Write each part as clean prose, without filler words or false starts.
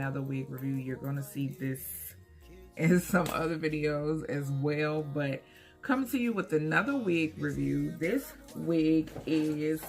another wig review. You're going to see this in some other videos as well, but coming to you with another wig review. This wig is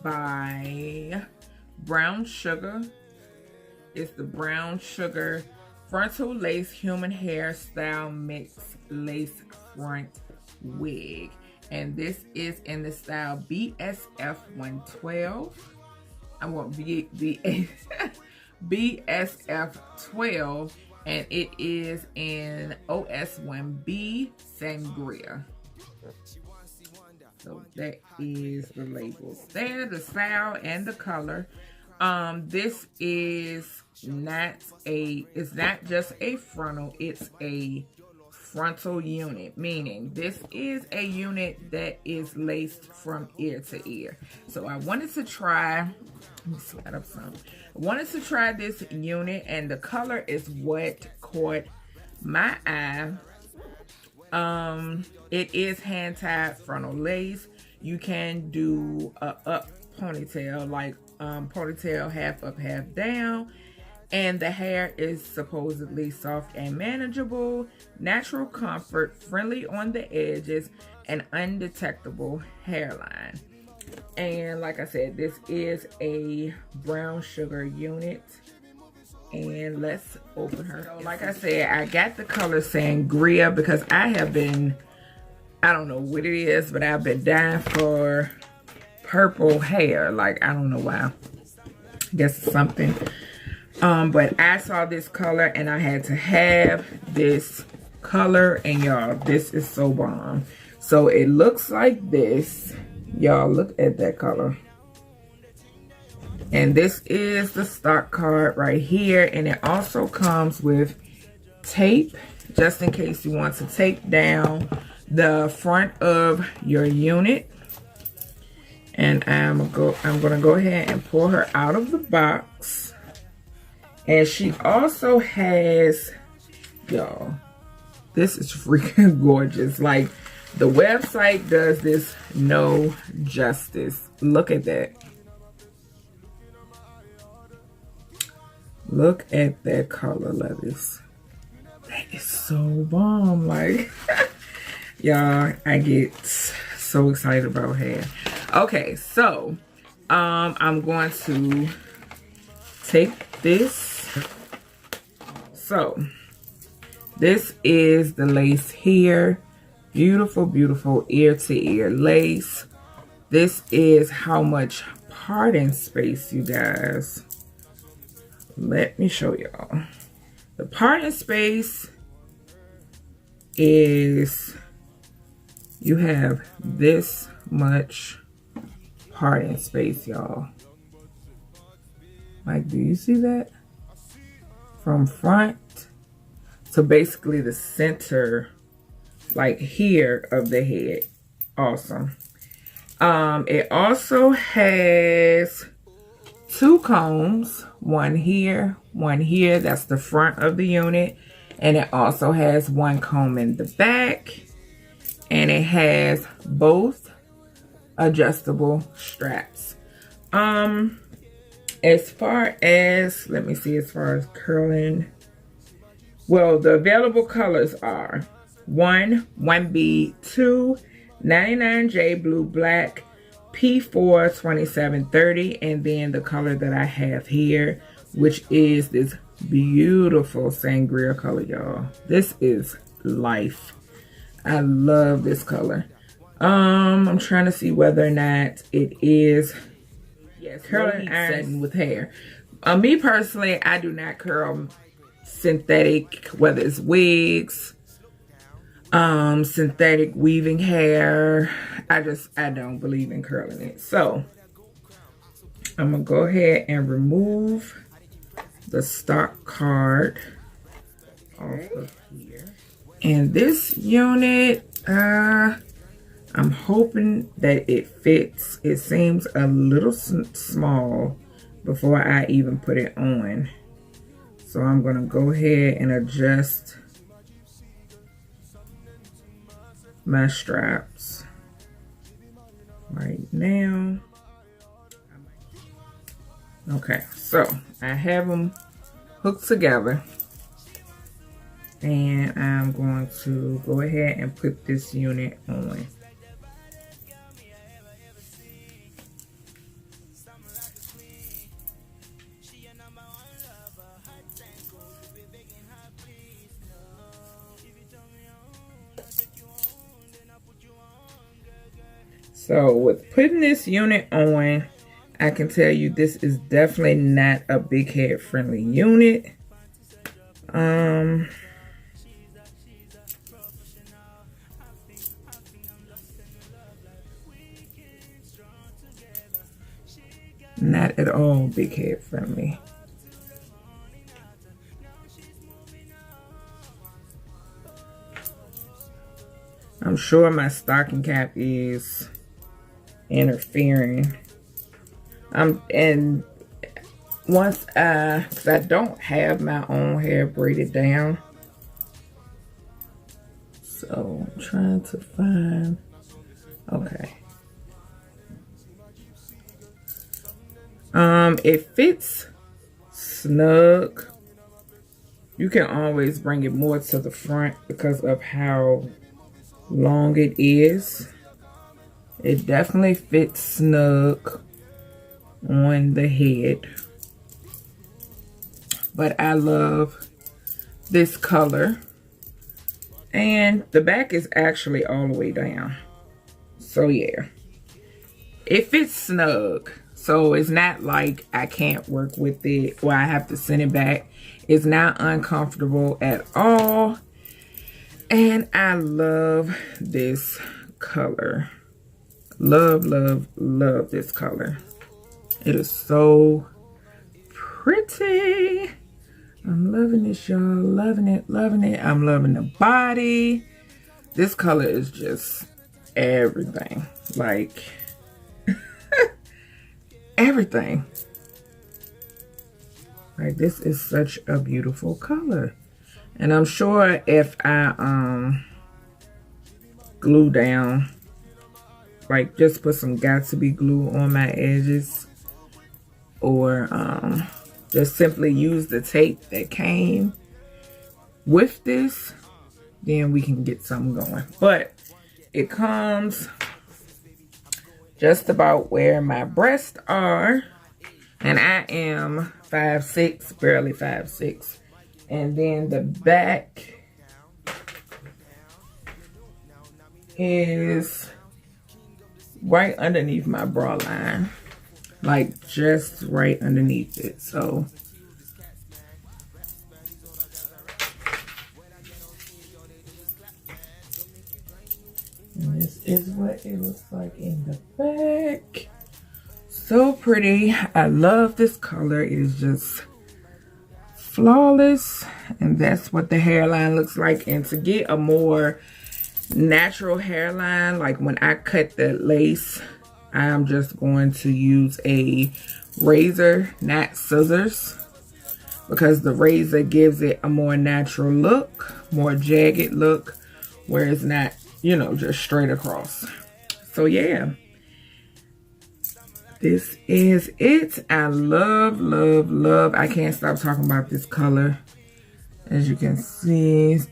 by Brown Sugar. It's the Brown Sugar Frontal Lace Human Hair Style Mix Lace Front Wig. And this is in the style Bsf12. I want Bsf12, and it is in OS1B Sangria. So that is the labels there, the style and the color. This is it's not just a frontal, it's a frontal unit, meaning this is a unit that is laced from ear to ear. So I wanted to try, let me slide up some. I wanted to try this unit, and the color is what caught my eye. It is hand tied frontal lace. You can do a up ponytail, like ponytail half up, half down. And the hair is supposedly soft and manageable, natural comfort, friendly on the edges, and undetectable hairline. And like I said, this is a Brown Sugar unit. And let's open her. So like I said, I got the color Sangria because I have been, I don't know what it is, but I've been dying for purple hair. Like, I don't know why. I guess it's something. But I saw this color and I had to have this color, and y'all, this is so bomb. So it looks like this. Y'all, look at that color. And this is the stock card right here, and it also comes with tape, just in case you want to tape down the front of your unit. And I'm gonna go ahead and pull her out of the box. And she also has, y'all, this is freaking gorgeous. Like, the website does this no justice. Look at that. Look at that color, Lovies. That is so bomb. Like, y'all, I get so excited about hair. Okay, so I'm going to take this. So this is the lace here. Beautiful, beautiful ear to ear lace. This is how much parting space, you guys. Let me show y'all. The parting space is, you have this much parting space, y'all. Like, do you see that? From front to basically the center, like here, of the head. Awesome. It also has two combs, one here, one here. That's the front of the unit. And it also has one comb in the back. And it has both adjustable straps. As far as, let me see, as far as curling. Well, the available colors are 1B, 2, 99J, blue, black, P4, 2730, and then the color that I have here, which is this beautiful Sangria color, y'all. This is life. I love this color. I'm trying to see whether or not it is, yes, curling iron with hair. Me personally, I do not curl synthetic, whether it's wigs, synthetic weaving hair. I don't believe in curling it. So I'm gonna go ahead and remove the stock card off of here. And this unit, I'm hoping that it fits. It seems a little small before I even put it on. So I'm gonna go ahead and adjust my straps right now. Okay, so I have them hooked together, and I'm going to go ahead and put this unit on. So with putting this unit on, I can tell you this is definitely not a big head friendly unit. Not at all big head friendly. I'm sure my stocking cap is interfering. And once because I don't have my own hair braided down, so I'm trying to find. Okay. It fits snug. You can always bring it more to the front because of how long it is. It definitely fits snug on the head. But I love this color. And the back is actually all the way down. So yeah. It fits snug. So it's not like I can't work with it or I have to send it back. It's not uncomfortable at all. And I love this color. Love, love, love this color. It is so pretty. I'm loving this, y'all. Loving it, loving it. I'm loving the body. This color is just everything. Like, everything. Like, this is such a beautiful color. And I'm sure if I glue down, like just put some got-to-be glue on my edges, or just simply use the tape that came with this, then we can get something going. But it comes just about where my breasts are, and I am 5'6", barely 5'6". And then the back is right underneath my bra line. Like just right underneath it. So and this is what it looks like in the back. So pretty. I love this color. It is just flawless, and that's what the hairline looks like. And to get a more natural hairline, like when I cut the lace, I'm just going to use a razor, not scissors, because the razor gives it a more natural look, more jagged look, where it's not, you know, just straight across. So yeah, this is it. I love, love, love. I can't stop talking about this color. As you can see, it's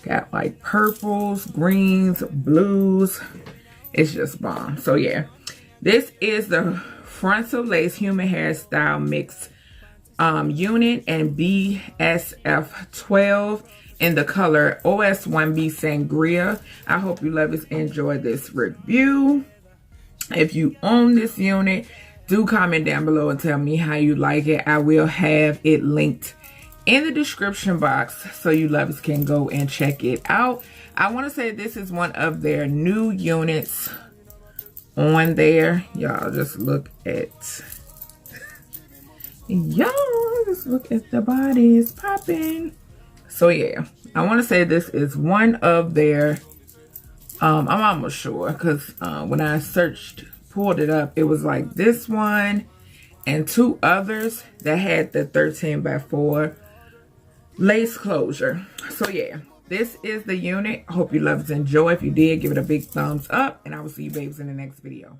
got like purples, greens, blues. It's just bomb. So yeah, this is the frontal lace human hairstyle mix unit and Bsf12 in the color OS1B Sangria. I hope you lovers enjoy this review. If you own this unit, do comment down below and tell me how you like it. I will have it linked in the description box so you lovers can go and check it out. I want to say this is one of their new units on there. Y'all just look at the body is popping. So yeah, I want to say this is one of their I'm almost sure, because when I pulled it up, it was like this one and two others that had the 13x4 lace closure. So yeah, this is the unit. Hope you loved and enjoy. If you did, give it a big thumbs up, and I will see you babes in the next video.